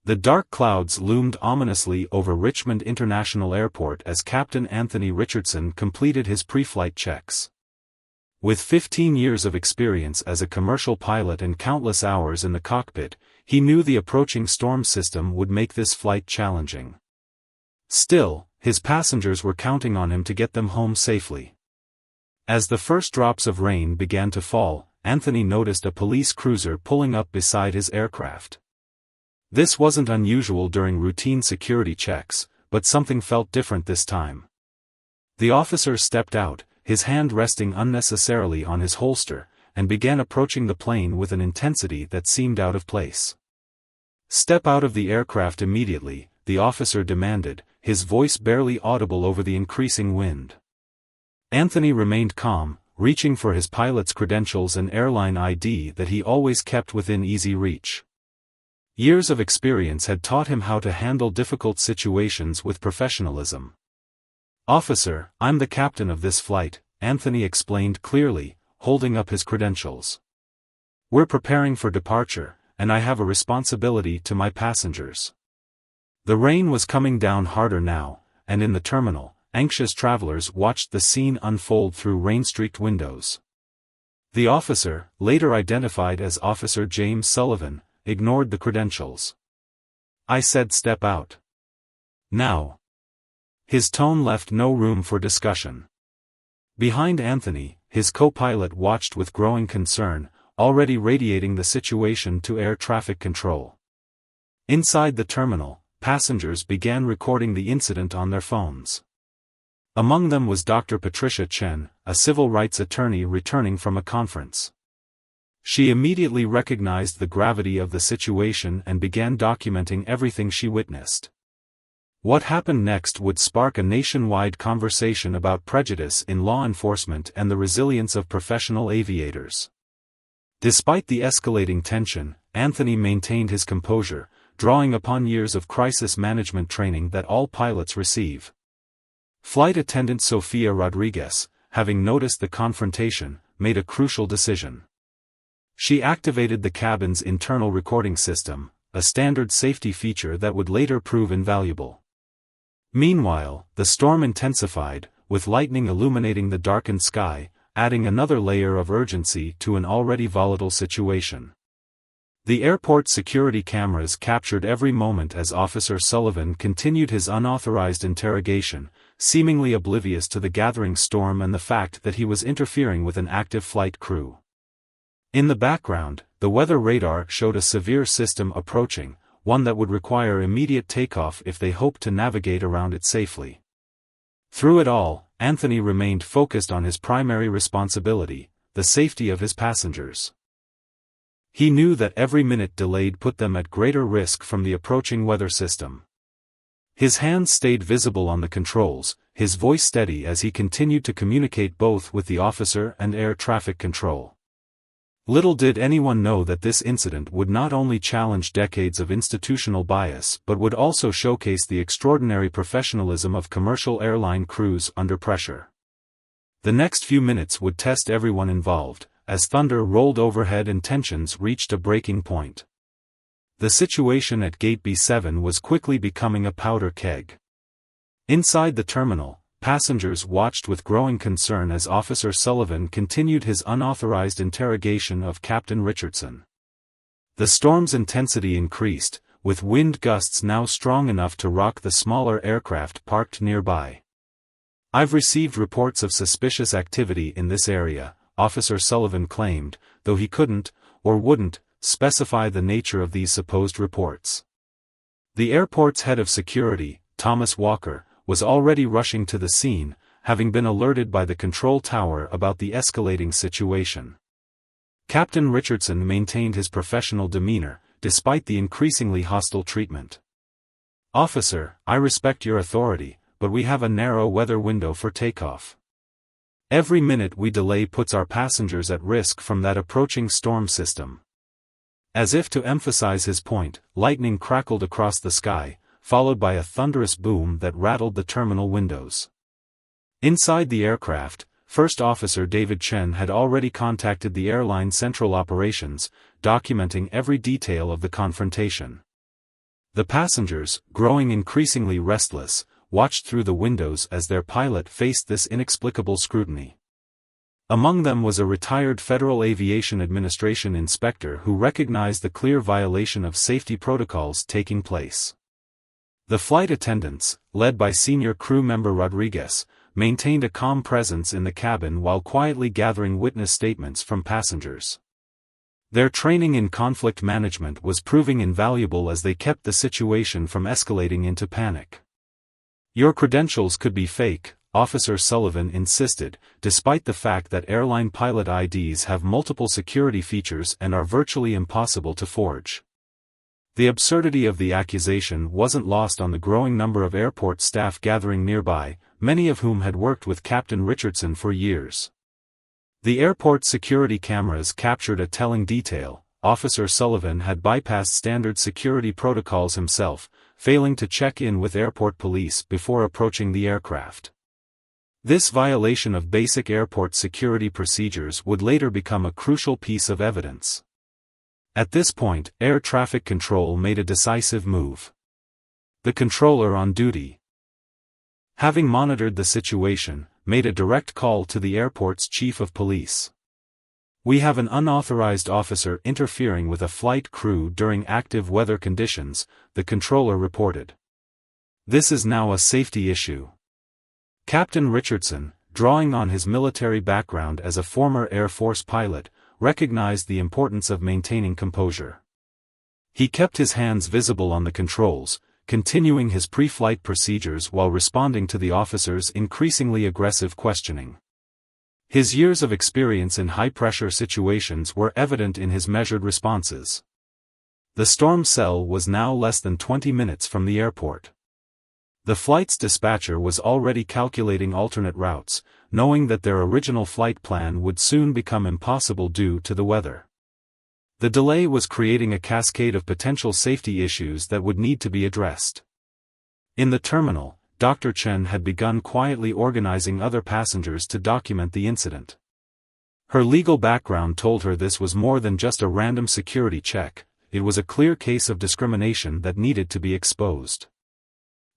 The dark clouds loomed ominously over Richmond International Airport as Captain Anthony Richardson completed his pre-flight checks. With 15 years of experience as a commercial pilot and countless hours in the cockpit, he knew the approaching storm system would make this flight challenging. Still, his passengers were counting on him to get them home safely. As the first drops of rain began to fall, Anthony noticed a police cruiser pulling up beside his aircraft. This wasn't unusual during routine security checks, but something felt different this time. The officer stepped out, his hand resting unnecessarily on his holster, and began approaching the plane with an intensity that seemed out of place. "Step out of the aircraft immediately," the officer demanded, his voice barely audible over the increasing wind. Anthony remained calm, reaching for his pilot's credentials and airline ID that he always kept within easy reach. Years of experience had taught him how to handle difficult situations with professionalism. "Officer, I'm the captain of this flight," Anthony explained clearly, holding up his credentials. "We're preparing for departure, and I have a responsibility to my passengers." The rain was coming down harder now, and in the terminal, anxious travelers watched the scene unfold through rain-streaked windows. The officer, later identified as Officer James Sullivan, ignored the credentials. "I said step out. Now." His tone left no room for discussion. Behind Anthony, his co-pilot watched with growing concern, already radiating the situation to air traffic control. Inside the terminal, passengers began recording the incident on their phones. Among them was Dr. Patricia Chen, a civil rights attorney returning from a conference. She immediately recognized the gravity of the situation and began documenting everything she witnessed. What happened next would spark a nationwide conversation about prejudice in law enforcement and the resilience of professional aviators. Despite the escalating tension, Anthony maintained his composure, drawing upon years of crisis management training that all pilots receive. Flight attendant Sofia Rodriguez, having noticed the confrontation, made a crucial decision. She activated the cabin's internal recording system, a standard safety feature that would later prove invaluable. Meanwhile, the storm intensified, with lightning illuminating the darkened sky, adding another layer of urgency to an already volatile situation. The airport security cameras captured every moment as Officer Sullivan continued his unauthorized interrogation, seemingly oblivious to the gathering storm and the fact that he was interfering with an active flight crew. In the background, the weather radar showed a severe system approaching, one that would require immediate takeoff if they hoped to navigate around it safely. Through it all, Anthony remained focused on his primary responsibility, the safety of his passengers. He knew that every minute delayed put them at greater risk from the approaching weather system. His hands stayed visible on the controls, his voice steady as he continued to communicate both with the officer and air traffic control. Little did anyone know that this incident would not only challenge decades of institutional bias but would also showcase the extraordinary professionalism of commercial airline crews under pressure. The next few minutes would test everyone involved, as thunder rolled overhead and tensions reached a breaking point. The situation at Gate B7 was quickly becoming a powder keg. Inside the terminal, passengers watched with growing concern as Officer Sullivan continued his unauthorized interrogation of Captain Richardson. The storm's intensity increased, with wind gusts now strong enough to rock the smaller aircraft parked nearby. "I've received reports of suspicious activity in this area," Officer Sullivan claimed, though he couldn't, or wouldn't, specify the nature of these supposed reports. The airport's head of security, Thomas Walker, was already rushing to the scene, having been alerted by the control tower about the escalating situation. Captain Richardson maintained his professional demeanor, despite the increasingly hostile treatment. "Officer, I respect your authority, but we have a narrow weather window for takeoff. Every minute we delay puts our passengers at risk from that approaching storm system." As if to emphasize his point, lightning crackled across the sky, followed by a thunderous boom that rattled the terminal windows. Inside the aircraft, First Officer David Chen had already contacted the airline central operations, documenting every detail of the confrontation. The passengers, growing increasingly restless, watched through the windows as their pilot faced this inexplicable scrutiny. Among them was a retired Federal Aviation Administration inspector who recognized the clear violation of safety protocols taking place. The flight attendants, led by senior crew member Rodriguez, maintained a calm presence in the cabin while quietly gathering witness statements from passengers. Their training in conflict management was proving invaluable as they kept the situation from escalating into panic. "Your credentials could be fake," Officer Sullivan insisted, despite the fact that airline pilot IDs have multiple security features and are virtually impossible to forge. The absurdity of the accusation wasn't lost on the growing number of airport staff gathering nearby, many of whom had worked with Captain Richardson for years. The airport security cameras captured a telling detail: Officer Sullivan had bypassed standard security protocols himself, failing to check in with airport police before approaching the aircraft. This violation of basic airport security procedures would later become a crucial piece of evidence. At this point, air traffic control made a decisive move. The controller on duty, having monitored the situation, made a direct call to the airport's chief of police. "We have an unauthorized officer interfering with a flight crew during active weather conditions," the controller reported. "This is now a safety issue." Captain Richardson, drawing on his military background as a former Air Force pilot, recognized the importance of maintaining composure. He kept his hands visible on the controls, continuing his pre-flight procedures while responding to the officer's increasingly aggressive questioning. His years of experience in high-pressure situations were evident in his measured responses. The storm cell was now less than 20 minutes from the airport. The flight's dispatcher was already calculating alternate routes, knowing that their original flight plan would soon become impossible due to the weather. The delay was creating a cascade of potential safety issues that would need to be addressed. In the terminal, Dr. Chen had begun quietly organizing other passengers to document the incident. Her legal background told her this was more than just a random security check, it was a clear case of discrimination that needed to be exposed.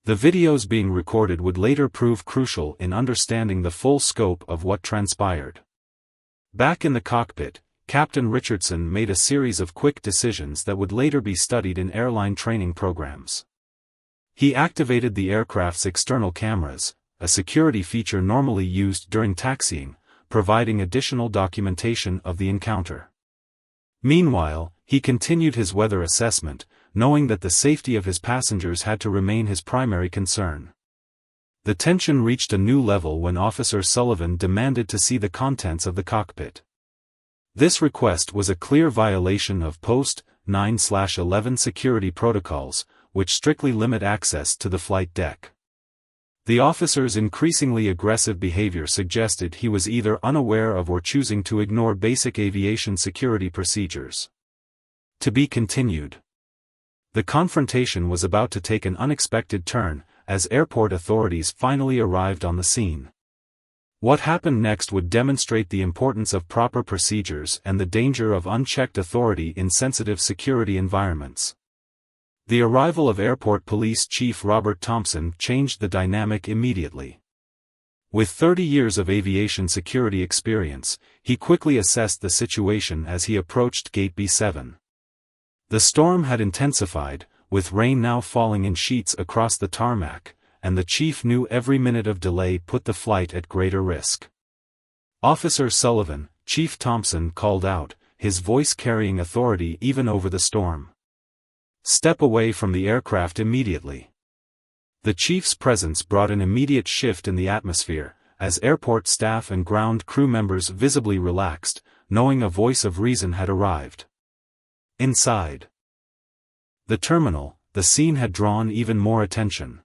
The videos being recorded would later prove crucial in understanding the full scope of what transpired. Back in the cockpit, Captain Richardson made a series of quick decisions that would later be studied in airline training programs. He activated the aircraft's external cameras, a security feature normally used during taxiing, providing additional documentation of the encounter. Meanwhile, he continued his weather assessment, knowing that the safety of his passengers had to remain his primary concern. The tension reached a new level when Officer Sullivan demanded to see the contents of the cockpit. This request was a clear violation of Post 9/11 security protocols, which strictly limit access to the flight deck. The officer's increasingly aggressive behavior suggested he was either unaware of or choosing to ignore basic aviation security procedures. To be continued. The confrontation was about to take an unexpected turn, as airport authorities finally arrived on the scene. What happened next would demonstrate the importance of proper procedures and the danger of unchecked authority in sensitive security environments. The arrival of Airport Police Chief Robert Thompson changed the dynamic immediately. With 30 years of aviation security experience, he quickly assessed the situation as he approached Gate B7. The storm had intensified, with rain now falling in sheets across the tarmac, and the chief knew every minute of delay put the flight at greater risk. "Officer Sullivan," Chief Thompson called out, his voice carrying authority even over the storm. "Step away from the aircraft immediately." The chief's presence brought an immediate shift in the atmosphere, as airport staff and ground crew members visibly relaxed, knowing a voice of reason had arrived. Inside the terminal, the scene had drawn even more attention.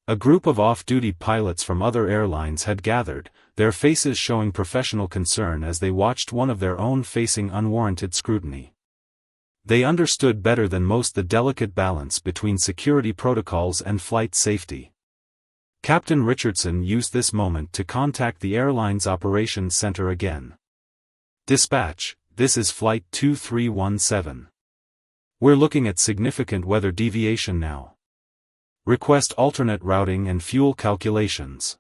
A group of off-duty pilots from other airlines had gathered, their faces showing professional concern as they watched one of their own facing unwarranted scrutiny. They understood better than most the delicate balance between security protocols and flight safety. Captain Richardson used this moment to contact the airline's operations center again. "Dispatch, this is Flight 2317. We're looking at significant weather deviation now. Request alternate routing and fuel calculations.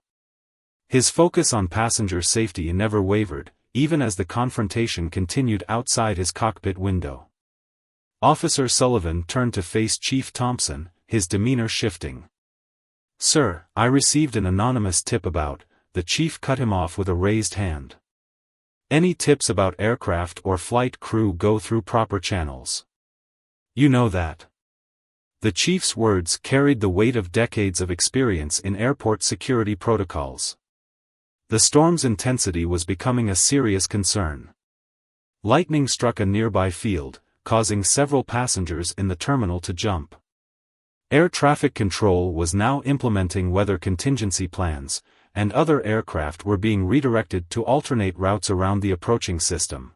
His focus on passenger safety never wavered, even as the confrontation continued outside his cockpit window. Officer Sullivan turned to face Chief Thompson, his demeanor shifting. "Sir, I received an anonymous tip about," the chief cut him off with a raised hand. "Any tips about aircraft or flight crew go through proper channels. You know that." The chief's words carried the weight of decades of experience in airport security protocols. The storm's intensity was becoming a serious concern. Lightning struck a nearby field, causing several passengers in the terminal to jump. Air traffic control was now implementing weather contingency plans, and other aircraft were being redirected to alternate routes around the approaching system.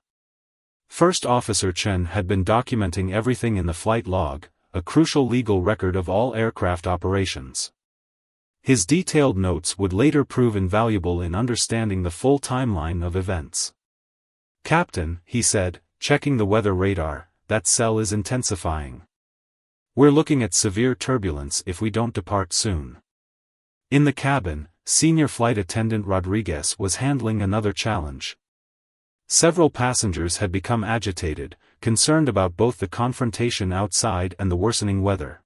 First Officer Chen had been documenting everything in the flight log, a crucial legal record of all aircraft operations. His detailed notes would later prove invaluable in understanding the full timeline of events. "Captain," he said, checking the weather radar, "that cell is intensifying. We're looking at severe turbulence if we don't depart soon." In the cabin, Senior Flight Attendant Rodriguez was handling another challenge. Several passengers had become agitated, concerned about both the confrontation outside and the worsening weather.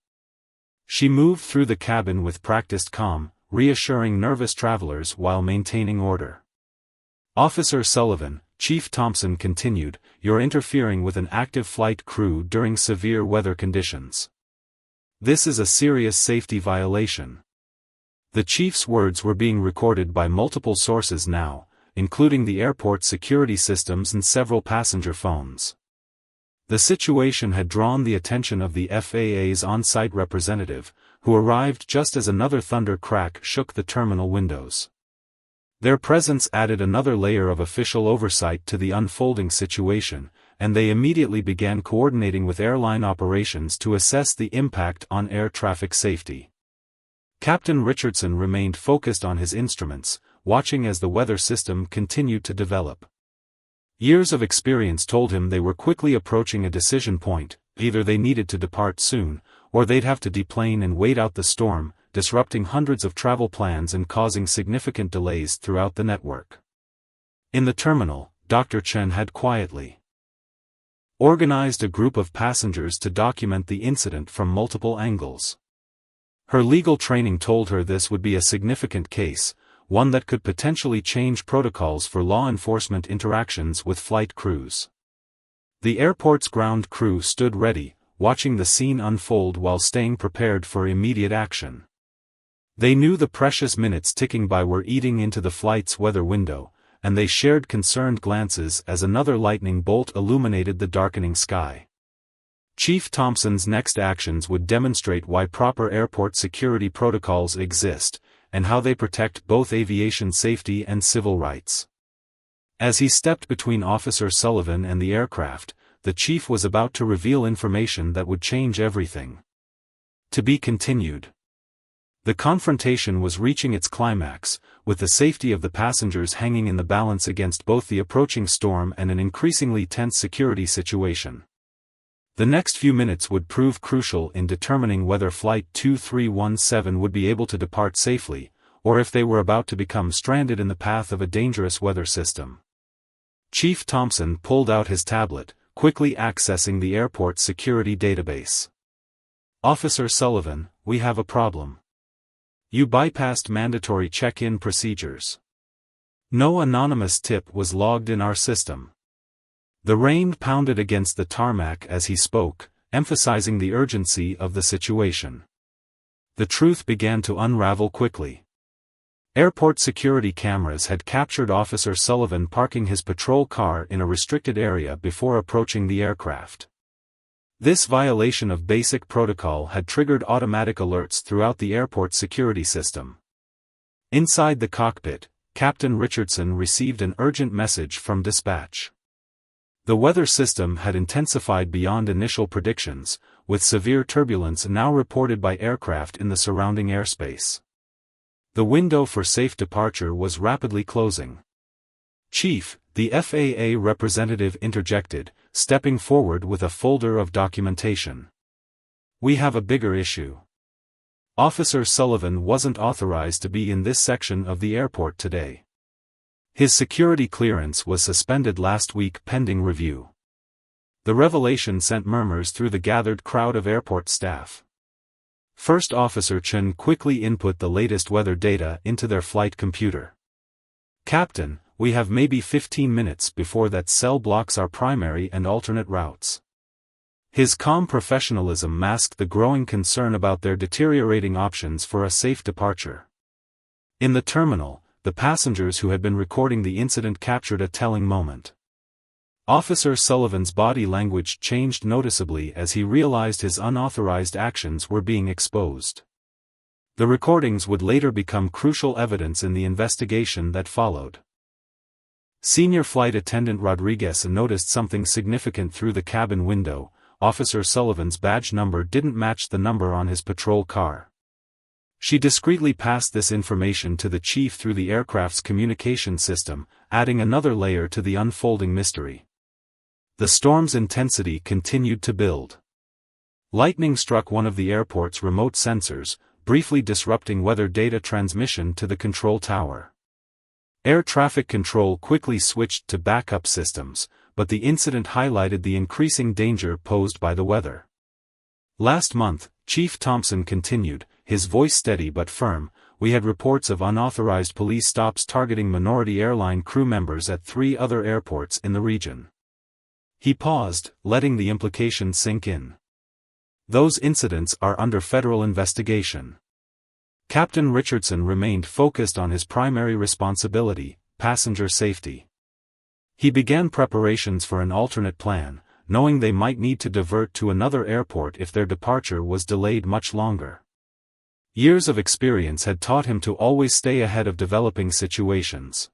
She moved through the cabin with practiced calm, reassuring nervous travelers while maintaining order. "Officer Sullivan," Chief Thompson continued, "you're interfering with an active flight crew during severe weather conditions. This is a serious safety violation." The chief's words were being recorded by multiple sources now, including the airport security systems and several passenger phones. The situation had drawn the attention of the FAA's on-site representative, who arrived just as another thunder crack shook the terminal windows. Their presence added another layer of official oversight to the unfolding situation, and they immediately began coordinating with airline operations to assess the impact on air traffic safety. Captain Richardson remained focused on his instruments, watching as the weather system continued to develop. Years of experience told him they were quickly approaching a decision point: either they needed to depart soon, or they'd have to deplane and wait out the storm, disrupting hundreds of travel plans and causing significant delays throughout the network. In the terminal, Dr. Chen had quietly organized a group of passengers to document the incident from multiple angles. Her legal training told her this would be a significant case, one that could potentially change protocols for law enforcement interactions with flight crews. The airport's ground crew stood ready, watching the scene unfold while staying prepared for immediate action. They knew the precious minutes ticking by were eating into the flight's weather window, and they shared concerned glances as another lightning bolt illuminated the darkening sky. Chief Thompson's next actions would demonstrate why proper airport security protocols exist, and how they protect both aviation safety and civil rights. As he stepped between Officer Sullivan and the aircraft, the chief was about to reveal information that would change everything. To be continued. The confrontation was reaching its climax, with the safety of the passengers hanging in the balance against both the approaching storm and an increasingly tense security situation. The next few minutes would prove crucial in determining whether Flight 2317 would be able to depart safely, or if they were about to become stranded in the path of a dangerous weather system. Chief Thompson pulled out his tablet, quickly accessing the airport's security database. "Officer Sullivan, we have a problem. You bypassed mandatory check-in procedures. No anonymous tip was logged in our system." The rain pounded against the tarmac as he spoke, emphasizing the urgency of the situation. The truth began to unravel quickly. Airport security cameras had captured Officer Sullivan parking his patrol car in a restricted area before approaching the aircraft. This violation of basic protocol had triggered automatic alerts throughout the airport security system. Inside the cockpit, Captain Richardson received an urgent message from dispatch. The weather system had intensified beyond initial predictions, with severe turbulence now reported by aircraft in the surrounding airspace. The window for safe departure was rapidly closing. "Chief," the FAA representative interjected, stepping forward with a folder of documentation. "We have a bigger issue. Officer Sullivan wasn't authorized to be in this section of the airport today. His security clearance was suspended last week pending review." The revelation sent murmurs through the gathered crowd of airport staff. First Officer Chen quickly input the latest weather data into their flight computer. "Captain, we have maybe 15 minutes before that cell blocks our primary and alternate routes." His calm professionalism masked the growing concern about their deteriorating options for a safe departure. In the terminal, the passengers who had been recording the incident captured a telling moment. Officer Sullivan's body language changed noticeably as he realized his unauthorized actions were being exposed. The recordings would later become crucial evidence in the investigation that followed. Senior Flight Attendant Rodriguez noticed something significant through the cabin window. Officer Sullivan's badge number didn't match the number on his patrol car. She discreetly passed this information to the chief through the aircraft's communication system, adding another layer to the unfolding mystery. The storm's intensity continued to build. Lightning struck one of the airport's remote sensors, briefly disrupting weather data transmission to the control tower. Air traffic control quickly switched to backup systems, but the incident highlighted the increasing danger posed by the weather. "Last month," Chief Thompson continued, his voice steady but firm, "we had reports of unauthorized police stops targeting minority airline crew members at 3 other airports in the region." He paused, letting the implication sink in. "Those incidents are under federal investigation." Captain Richardson remained focused on his primary responsibility, passenger safety. He began preparations for an alternate plan, knowing they might need to divert to another airport if their departure was delayed much longer. Years of experience had taught him to always stay ahead of developing situations.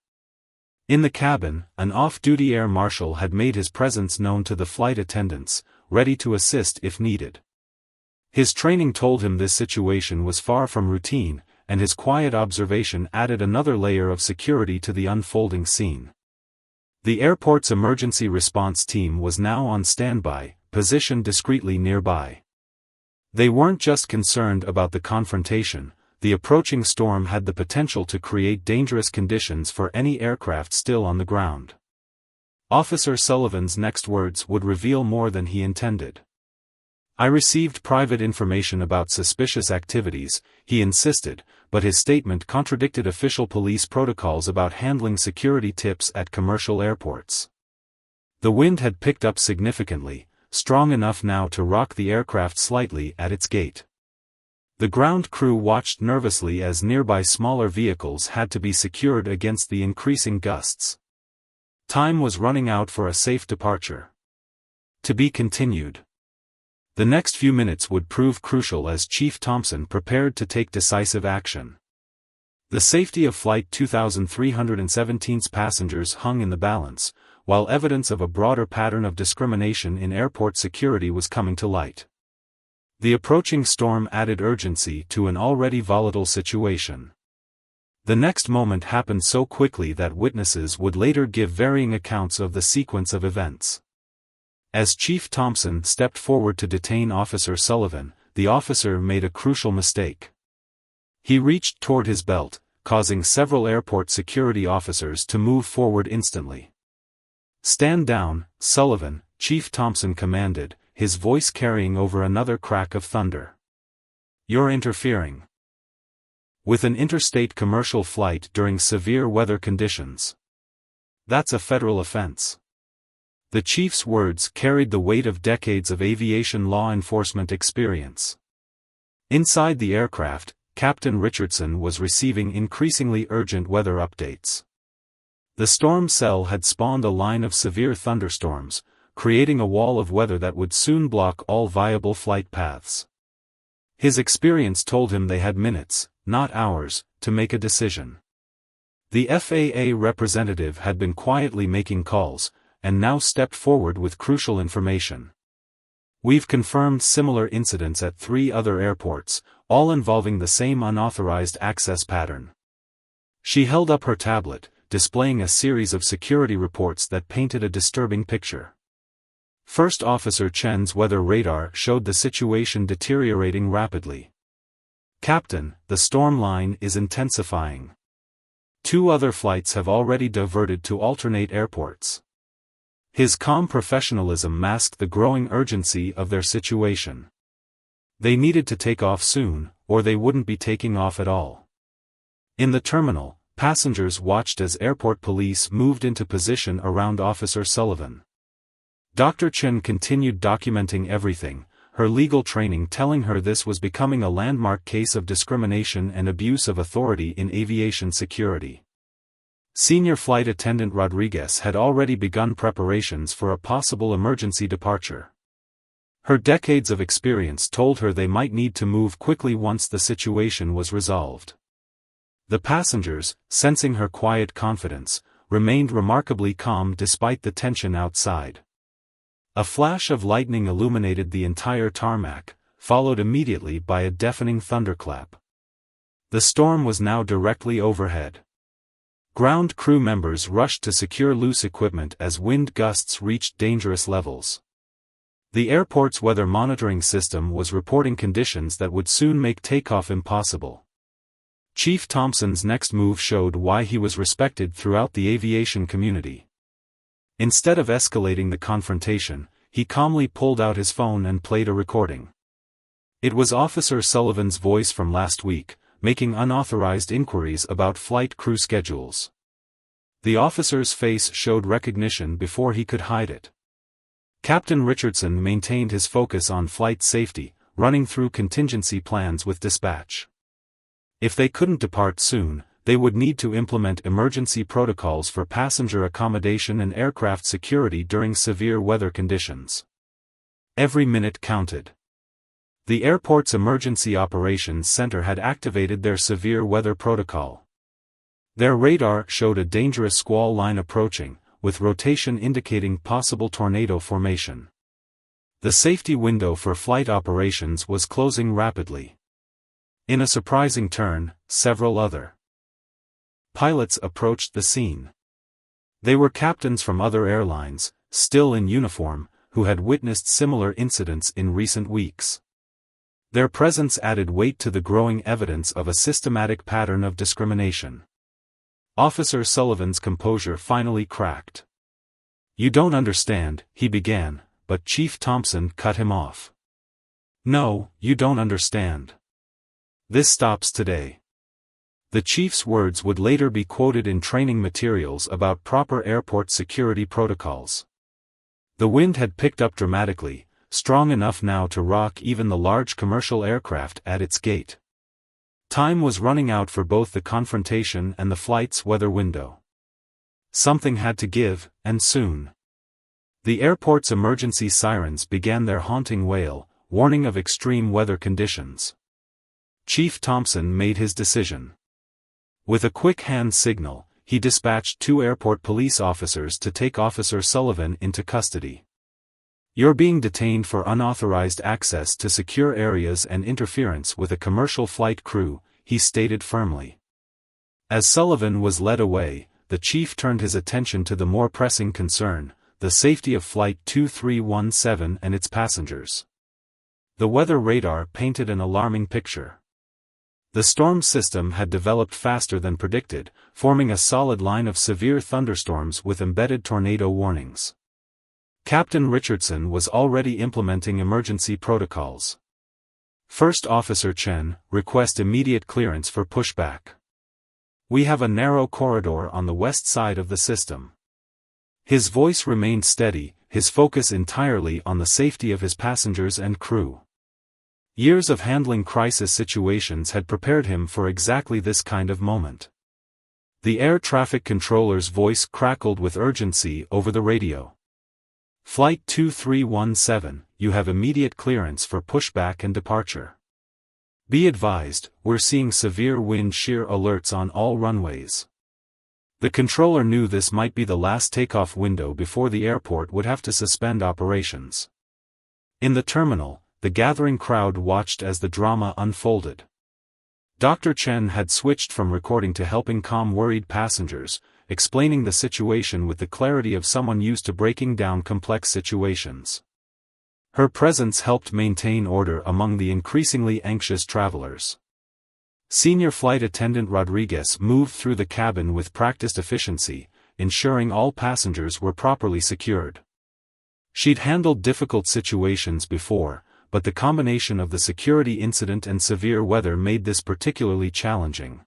In the cabin, an off-duty air marshal had made his presence known to the flight attendants, ready to assist if needed. His training told him this situation was far from routine, and his quiet observation added another layer of security to the unfolding scene. The airport's emergency response team was now on standby, positioned discreetly nearby. They weren't just concerned about the confrontation. The approaching storm had the potential to create dangerous conditions for any aircraft still on the ground. Officer Sullivan's next words would reveal more than he intended. "I received private information about suspicious activities," he insisted, but his statement contradicted official police protocols about handling security tips at commercial airports. The wind had picked up significantly, strong enough now to rock the aircraft slightly at its gate. The ground crew watched nervously as nearby smaller vehicles had to be secured against the increasing gusts. Time was running out for a safe departure. To be continued. The next few minutes would prove crucial as Chief Thompson prepared to take decisive action. The safety of Flight 2317's passengers hung in the balance, while evidence of a broader pattern of discrimination in airport security was coming to light. The approaching storm added urgency to an already volatile situation. The next moment happened so quickly that witnesses would later give varying accounts of the sequence of events. As Chief Thompson stepped forward to detain Officer Sullivan, the officer made a crucial mistake. He reached toward his belt, causing several airport security officers to move forward instantly. "Stand down, Sullivan," Chief Thompson commanded, his voice carrying over another crack of thunder. "You're interfering with an interstate commercial flight during severe weather conditions. That's a federal offense." The chief's words carried the weight of decades of aviation law enforcement experience. Inside the aircraft, Captain Richardson was receiving increasingly urgent weather updates. The storm cell had spawned a line of severe thunderstorms, creating a wall of weather that would soon block all viable flight paths. His experience told him they had minutes, not hours, to make a decision. The FAA representative had been quietly making calls, and now stepped forward with crucial information. "We've confirmed similar incidents at 3 other airports, all involving the same unauthorized access pattern." She held up her tablet, displaying a series of security reports that painted a disturbing picture. First Officer Chen's weather radar showed the situation deteriorating rapidly. "Captain, the storm line is intensifying. 2 other flights have already diverted to alternate airports." His calm professionalism masked the growing urgency of their situation. They needed to take off soon, or they wouldn't be taking off at all. In the terminal, passengers watched as airport police moved into position around Officer Sullivan. Dr. Chen continued documenting everything, her legal training telling her this was becoming a landmark case of discrimination and abuse of authority in aviation security. Senior Flight Attendant Rodriguez had already begun preparations for a possible emergency departure. Her decades of experience told her they might need to move quickly once the situation was resolved. The passengers, sensing her quiet confidence, remained remarkably calm despite the tension outside. A flash of lightning illuminated the entire tarmac, followed immediately by a deafening thunderclap. The storm was now directly overhead. Ground crew members rushed to secure loose equipment as wind gusts reached dangerous levels. The airport's weather monitoring system was reporting conditions that would soon make takeoff impossible. Chief Thompson's next move showed why he was respected throughout the aviation community. Instead of escalating the confrontation, he calmly pulled out his phone and played a recording. It was Officer Sullivan's voice from last week, making unauthorized inquiries about flight crew schedules. The officer's face showed recognition before he could hide it. Captain Richardson maintained his focus on flight safety, running through contingency plans with dispatch. If they couldn't depart soon, they would need to implement emergency protocols for passenger accommodation and aircraft security during severe weather conditions. Every minute counted. The airport's Emergency Operations Center had activated their severe weather protocol. Their radar showed a dangerous squall line approaching, with rotation indicating possible tornado formation. The safety window for flight operations was closing rapidly. In a surprising turn, several other pilots approached the scene. They were captains from other airlines, still in uniform, who had witnessed similar incidents in recent weeks. Their presence added weight to the growing evidence of a systematic pattern of discrimination. Officer Sullivan's composure finally cracked. "You don't understand," he began, but Chief Thompson cut him off. "No, you don't understand. This stops today." The chief's words would later be quoted in training materials about proper airport security protocols. The wind had picked up dramatically, strong enough now to rock even the large commercial aircraft at its gate. Time was running out for both the confrontation and the flight's weather window. Something had to give, and soon. The airport's emergency sirens began their haunting wail, warning of extreme weather conditions. Chief Thompson made his decision. With a quick hand signal, he dispatched 2 airport police officers to take Officer Sullivan into custody. "You're being detained for unauthorized access to secure areas and interference with a commercial flight crew," he stated firmly. As Sullivan was led away, the chief turned his attention to the more pressing concern, the safety of Flight 2317 and its passengers. The weather radar painted an alarming picture. The storm system had developed faster than predicted, forming a solid line of severe thunderstorms with embedded tornado warnings. Captain Richardson was already implementing emergency protocols. First Officer Chen, request immediate clearance for pushback. We have a narrow corridor on the west side of the system. His voice remained steady, his focus entirely on the safety of his passengers and crew. Years of handling crisis situations had prepared him for exactly this kind of moment. The air traffic controller's voice crackled with urgency over the radio. "Flight 2317, you have immediate clearance for pushback and departure. Be advised, we're seeing severe wind shear alerts on all runways." The controller knew this might be the last takeoff window before the airport would have to suspend operations. In the terminal, the gathering crowd watched as the drama unfolded. Dr. Chen had switched from recording to helping calm worried passengers, explaining the situation with the clarity of someone used to breaking down complex situations. Her presence helped maintain order among the increasingly anxious travelers. Senior Flight Attendant Rodriguez moved through the cabin with practiced efficiency, ensuring all passengers were properly secured. She'd handled difficult situations before, but the combination of the security incident and severe weather made this particularly challenging.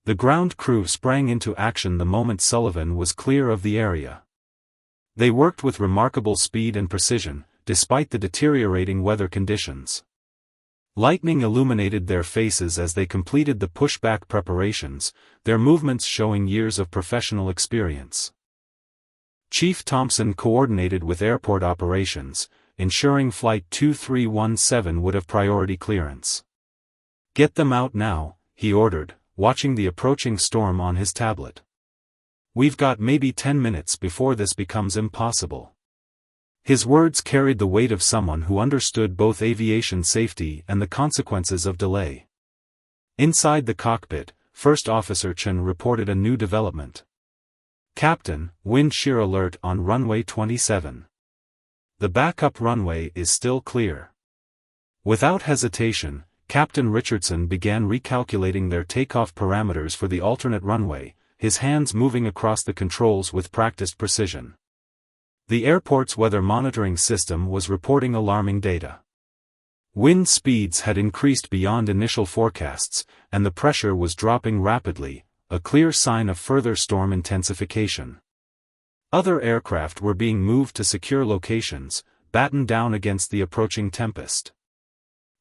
The ground crew sprang into action the moment Sullivan was clear of the area. They worked with remarkable speed and precision, despite the deteriorating weather conditions. Lightning illuminated their faces as they completed the pushback preparations, their movements showing years of professional experience. Chief Thompson coordinated with airport operations, ensuring Flight 2317 would have priority clearance. "Get them out now," he ordered, watching the approaching storm on his tablet. "We've got maybe 10 minutes before this becomes impossible." His words carried the weight of someone who understood both aviation safety and the consequences of delay. Inside the cockpit, First Officer Chen reported a new development. "Captain, wind shear alert on runway 27. The backup runway is still clear." Without hesitation, Captain Richardson began recalculating their takeoff parameters for the alternate runway, his hands moving across the controls with practiced precision. The airport's weather monitoring system was reporting alarming data. Wind speeds had increased beyond initial forecasts, and the pressure was dropping rapidly, a clear sign of further storm intensification. Other aircraft were being moved to secure locations, battened down against the approaching tempest.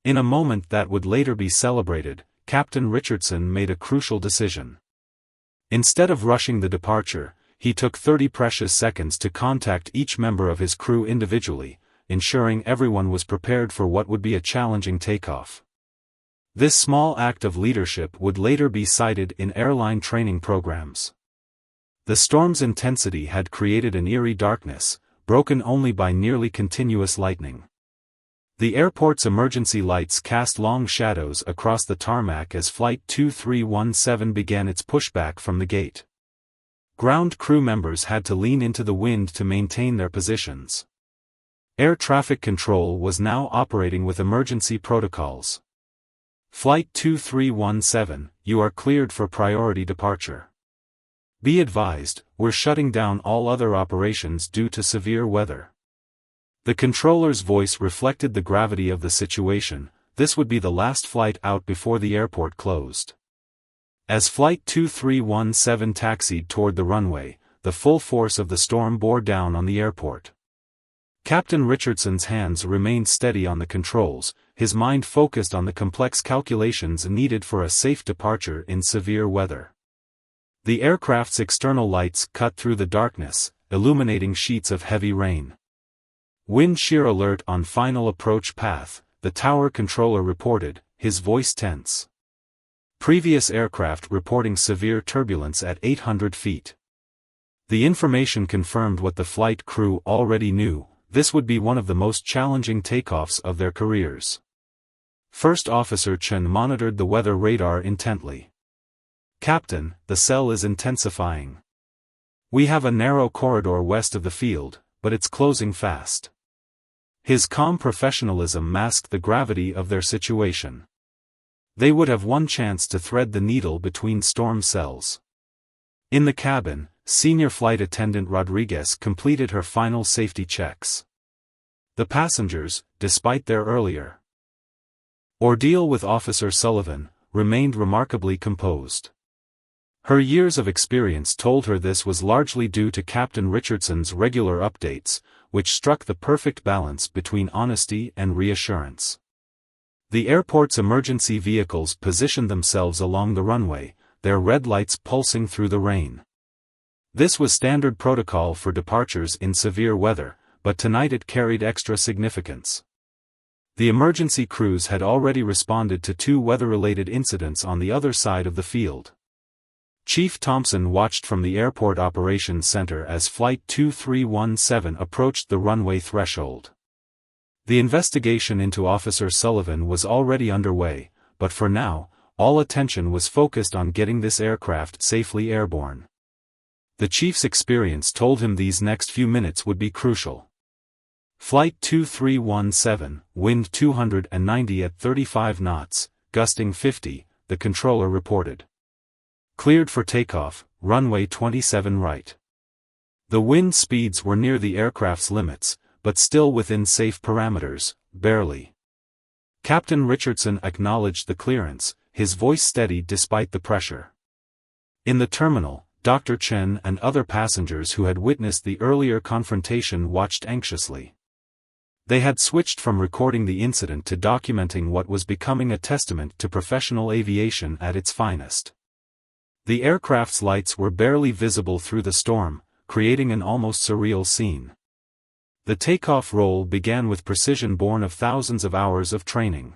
In a moment that would later be celebrated, Captain Richardson made a crucial decision. Instead of rushing the departure, he took 30 precious seconds to contact each member of his crew individually, ensuring everyone was prepared for what would be a challenging takeoff. This small act of leadership would later be cited in airline training programs. The storm's intensity had created an eerie darkness, broken only by nearly continuous lightning. The airport's emergency lights cast long shadows across the tarmac as Flight 2317 began its pushback from the gate. Ground crew members had to lean into the wind to maintain their positions. Air traffic control was now operating with emergency protocols. "Flight 2317, you are cleared for priority departure. Be advised, we're shutting down all other operations due to severe weather." The controller's voice reflected the gravity of the situation. This would be the last flight out before the airport closed. As Flight 2317 taxied toward the runway, the full force of the storm bore down on the airport. Captain Richardson's hands remained steady on the controls, his mind focused on the complex calculations needed for a safe departure in severe weather. The aircraft's external lights cut through the darkness, illuminating sheets of heavy rain. "Wind shear alert on final approach path," the tower controller reported, his voice tense. Previous aircraft reporting severe turbulence at 800 feet. The information confirmed what the flight crew already knew: this would be one of the most challenging takeoffs of their careers. First Officer Chen monitored the weather radar intently. "Captain, the cell is intensifying. We have a narrow corridor west of the field, but it's closing fast." His calm professionalism masked the gravity of their situation. They would have one chance to thread the needle between storm cells. In the cabin, Senior Flight Attendant Rodriguez completed her final safety checks. The passengers, despite their earlier ordeal with Officer Sullivan, remained remarkably composed. Her years of experience told her this was largely due to Captain Richardson's regular updates, which struck the perfect balance between honesty and reassurance. The airport's emergency vehicles positioned themselves along the runway, their red lights pulsing through the rain. This was standard protocol for departures in severe weather, but tonight it carried extra significance. The emergency crews had already responded to 2 weather-related incidents on the other side of the field. Chief Thompson watched from the Airport Operations Center as Flight 2317 approached the runway threshold. The investigation into Officer Sullivan was already underway, but for now, all attention was focused on getting this aircraft safely airborne. The chief's experience told him these next few minutes would be crucial. Flight 2317, wind 290 at 35 knots, gusting 50, the controller reported. Cleared for takeoff, runway 27 right. The wind speeds were near the aircraft's limits, but still within safe parameters, barely. Captain Richardson acknowledged the clearance, his voice steady despite the pressure. In the terminal, Dr. Chen and other passengers who had witnessed the earlier confrontation watched anxiously. They had switched from recording the incident to documenting what was becoming a testament to professional aviation at its finest. The aircraft's lights were barely visible through the storm, creating an almost surreal scene. The takeoff roll began with precision born of thousands of hours of training.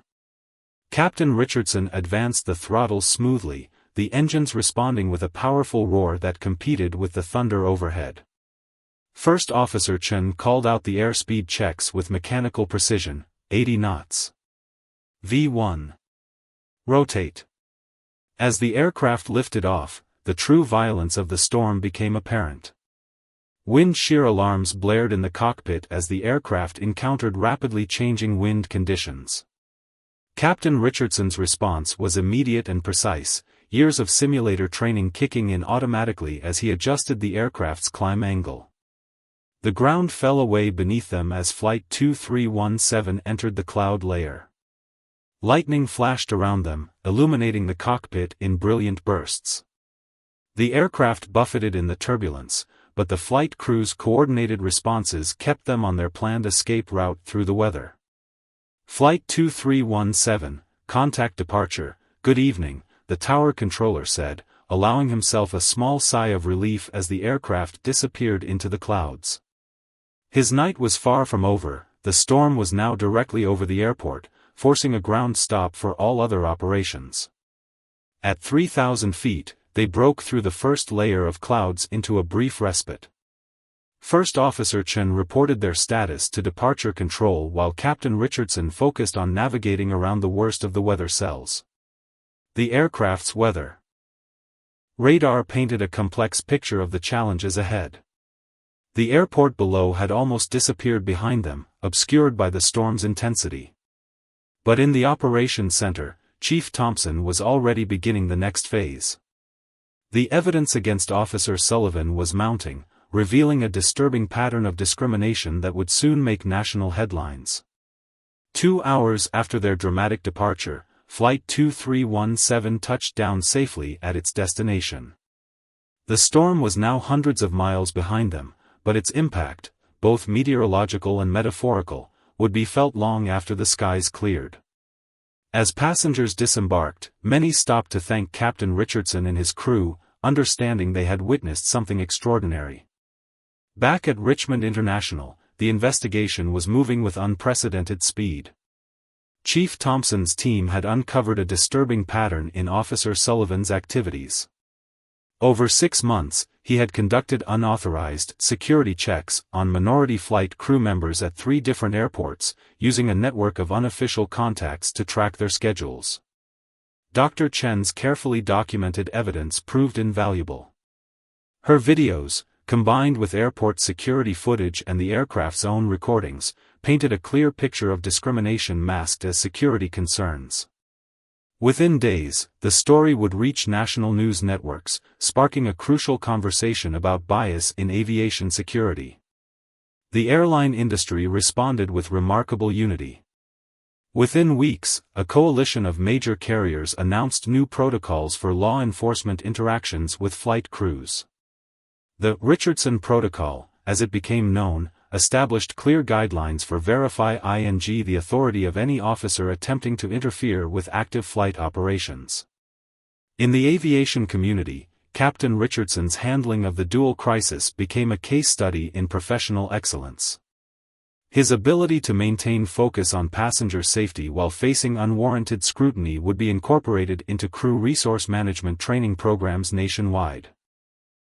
Captain Richardson advanced the throttles smoothly, the engines responding with a powerful roar that competed with the thunder overhead. First Officer Chen called out the airspeed checks with mechanical precision, 80 knots. V1. Rotate. As the aircraft lifted off, the true violence of the storm became apparent. Wind shear alarms blared in the cockpit as the aircraft encountered rapidly changing wind conditions. Captain Richardson's response was immediate and precise, years of simulator training kicking in automatically as he adjusted the aircraft's climb angle. The ground fell away beneath them as Flight 2317 entered the cloud layer. Lightning flashed around them, illuminating the cockpit in brilliant bursts. The aircraft buffeted in the turbulence, but the flight crew's coordinated responses kept them on their planned escape route through the weather. Flight 2317, contact departure, good evening, the tower controller said, allowing himself a small sigh of relief as the aircraft disappeared into the clouds. His night was far from over, the storm was now directly over the airport, forcing a ground stop for all other operations. At 3,000 feet, they broke through the first layer of clouds into a brief respite. First Officer Chen reported their status to departure control while Captain Richardson focused on navigating around the worst of the weather cells. The aircraft's weather radar painted a complex picture of the challenges ahead. The airport below had almost disappeared behind them, obscured by the storm's intensity. But in the operations center, Chief Thompson was already beginning the next phase. The evidence against Officer Sullivan was mounting, revealing a disturbing pattern of discrimination that would soon make national headlines. 2 hours after their dramatic departure, Flight 2317 touched down safely at its destination. The storm was now hundreds of miles behind them, but its impact, both meteorological and metaphorical, would be felt long after the skies cleared. As passengers disembarked, many stopped to thank Captain Richardson and his crew, understanding they had witnessed something extraordinary. Back at Richmond International, the investigation was moving with unprecedented speed. Chief Thompson's team had uncovered a disturbing pattern in Officer Sullivan's activities. Over 6 months, he had conducted unauthorized security checks on minority flight crew members at 3 different airports, using a network of unofficial contacts to track their schedules. Dr. Chen's carefully documented evidence proved invaluable. Her videos, combined with airport security footage and the aircraft's own recordings, painted a clear picture of discrimination masked as security concerns. Within days, the story would reach national news networks, sparking a crucial conversation about bias in aviation security. The airline industry responded with remarkable unity. Within weeks, a coalition of major carriers announced new protocols for law enforcement interactions with flight crews. The Richardson Protocol, as it became known, established clear guidelines for verify the authority of any officer attempting to interfere with active flight operations. In the aviation community, Captain Richardson's handling of the dual crisis became a case study in professional excellence. His ability to maintain focus on passenger safety while facing unwarranted scrutiny would be incorporated into crew resource management training programs nationwide.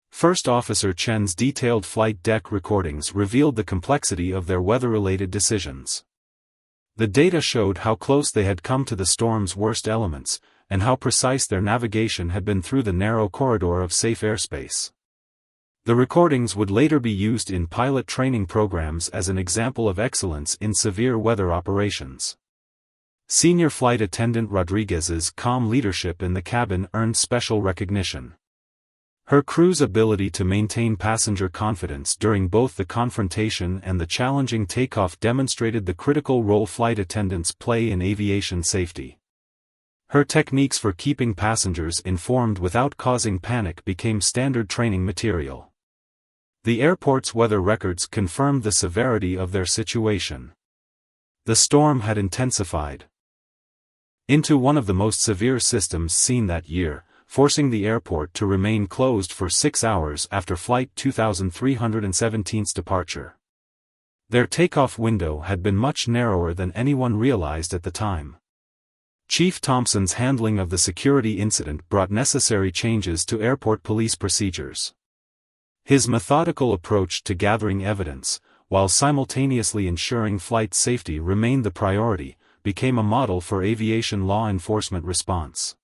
First Officer Chen's detailed flight deck recordings revealed the complexity of their weather-related decisions. The data showed how close they had come to the storm's worst elements, and how precise their navigation had been through the narrow corridor of safe airspace. The recordings would later be used in pilot training programs as an example of excellence in severe weather operations. Senior Flight Attendant Rodriguez's calm leadership in the cabin earned special recognition. Her crew's ability to maintain passenger confidence during both the confrontation and the challenging takeoff demonstrated the critical role flight attendants play in aviation safety. Her techniques for keeping passengers informed without causing panic became standard training material. The airport's weather records confirmed the severity of their situation. The storm had intensified into one of the most severe systems seen that year, forcing the airport to remain closed for 6 hours after Flight 2317's departure. Their takeoff window had been much narrower than anyone realized at the time. Chief Thompson's handling of the security incident brought necessary changes to airport police procedures. His methodical approach to gathering evidence, while simultaneously ensuring flight safety remained the priority, became a model for aviation law enforcement response.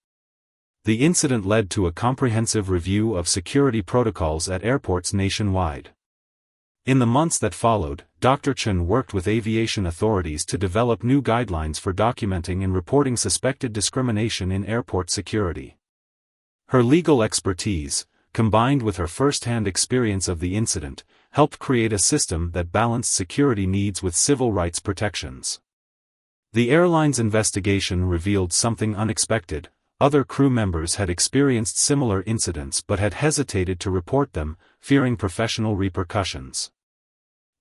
The incident led to a comprehensive review of security protocols at airports nationwide. In the months that followed, Dr. Chen worked with aviation authorities to develop new guidelines for documenting and reporting suspected discrimination in airport security. Her legal expertise, combined with her first-hand experience of the incident, helped create a system that balanced security needs with civil rights protections. The airline's investigation revealed something unexpected. Other crew members had experienced similar incidents but had hesitated to report them, fearing professional repercussions.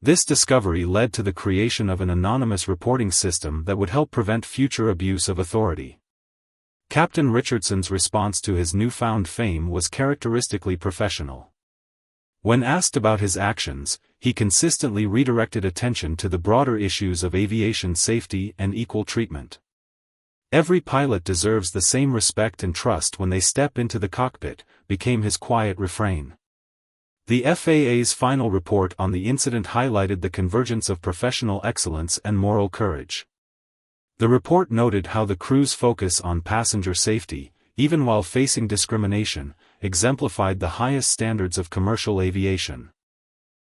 This discovery led to the creation of an anonymous reporting system that would help prevent future abuse of authority. Captain Richardson's response to his newfound fame was characteristically professional. When asked about his actions, he consistently redirected attention to the broader issues of aviation safety and equal treatment. "Every pilot deserves the same respect and trust when they step into the cockpit," became his quiet refrain. The FAA's final report on the incident highlighted the convergence of professional excellence and moral courage. The report noted how the crew's focus on passenger safety, even while facing discrimination, exemplified the highest standards of commercial aviation.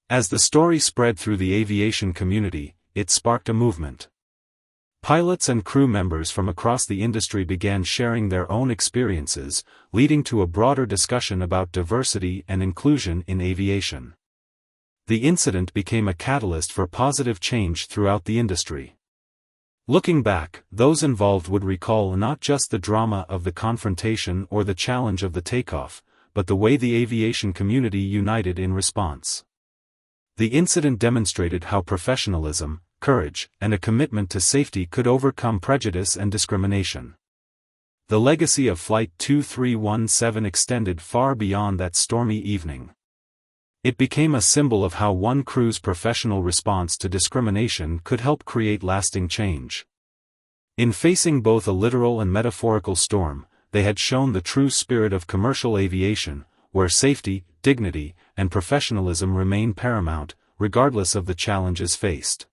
As the story spread through the aviation community, it sparked a movement. Pilots and crew members from across the industry began sharing their own experiences, leading to a broader discussion about diversity and inclusion in aviation. The incident became a catalyst for positive change throughout the industry. Looking back, those involved would recall not just the drama of the confrontation or the challenge of the takeoff, but the way the aviation community united in response. The incident demonstrated how professionalism, courage, and a commitment to safety could overcome prejudice and discrimination. The legacy of Flight 2317 extended far beyond that stormy evening. It became a symbol of how one crew's professional response to discrimination could help create lasting change. In facing both a literal and metaphorical storm, they had shown the true spirit of commercial aviation, where safety, dignity, and professionalism remain paramount, regardless of the challenges faced.